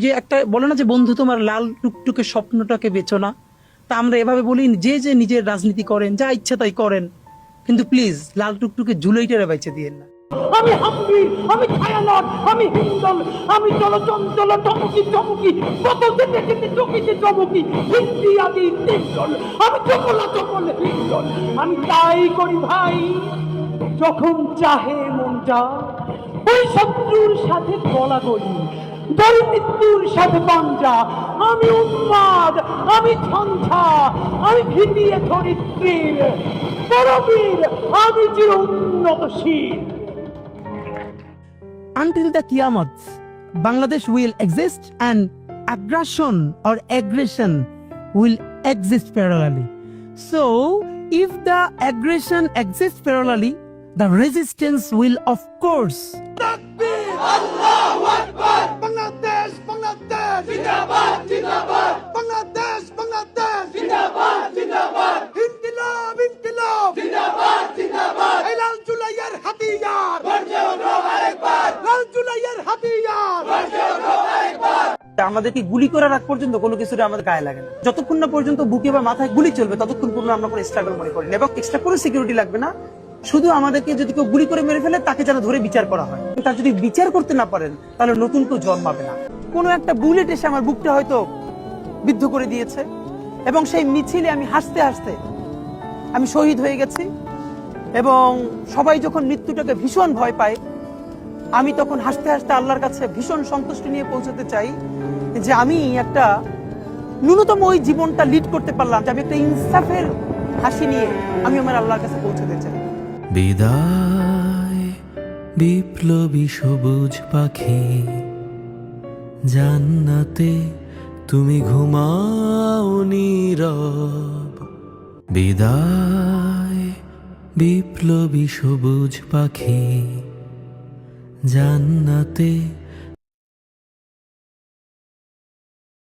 যে একটা বলে না যে বন্ধু তোমার লাল টুকটুকে স্বপ্নটাকে বেচো না, তা আমরা এভাবে বলি যে যে নিজের রাজনীতি করেন, যা ইচ্ছা তাই করেন, কিন্তু প্লিজ লাল টুকটুকে জুলাইটারে বাইচে দিয়েন না। আমি হাম্বি, আমি ছায়ানট, আমি হিন্দল, আমি চলচঞ্চল চমকি চমকি, বোতল যেতে যেতে চকিতে চমকি, হিন্দি আদি তিনজন, আমি চকলা চকল হিন্দল। আমি তাই করি ভাই, যখন চাহে মন যা, ওই শত্রুর সাথে গলাগলি, দল মৃত্যুর সাথে পাঞ্জা। আমি উন্মাদ, আমি ঝঞ্ঝা, আমি ভিতিয়ে ধরিত্রীর পরবীর, আমি চির উন্নতশীল। Until the Qiyamah, Bangladesh will exist and aggression will exist parallelly. So, if the aggression exists parallelly, the resistance will of course. Allahu Akbar! Bangladesh, Bangladesh! Zindabad, Zindabad! Bangladesh, Bangladesh! Zindabad, Zindabad! Inkilab, Inkilab! Zindabad, Zindabad! Lal Julayar Hatiyar! Barje utho arekbar! Lal Julayar Hatiyar! Barje utho arekbar! আমাদেরকে গুলি করার আগ পর্যন্ত কোনো কিছুটা আমাদের গায়ে লাগে না। যতক্ষণ না পর্যন্ত বুকে বা মাথায় গুলি চলবে ততক্ষণ পর্যন্ত আমরা কোনো স্ট্রাগল মনে করি না, এবং এক্সট্রা কোনো সিকিউরিটি লাগবে না। শুধু আমাদেরকে যদি কেউ গুলি করে মেরে ফেলে তাকে যেন ধরে বিচার করা হয়। তার যদি বিচার করতে না পারেন তাহলে নতুন কেউ জন্মাবে না। কোনো একটা বুলেট এসে আমার বুকটা হয়তো বিদ্ধ করে দিয়েছে, এবং সেই মিছিলে আমি হাসতে হাসতে আমি শহীদ হয়ে গেছি। এবং সবাই যখন মৃত্যুটাকে ভীষণ ভয় পায়, আমি তখন হাসতে হাসতে আল্লাহর কাছে ভীষণ সন্তুষ্টি নিয়ে পৌঁছতে চাই যে আমি একটা ন্যূনতম ওই জীবনটা লিড করতে পারলাম, যে আমি একটা ইনসাফের হাসি নিয়ে আমি আমার আল্লাহর কাছে পৌঁছতে চাই। বিদায় বিপ্লবী সবুজ পাখি, জান্নাতে তুমি ঘুমাও নীরব। বিদায় বিপ্লবী সবুজ পাখি, জান্নাতে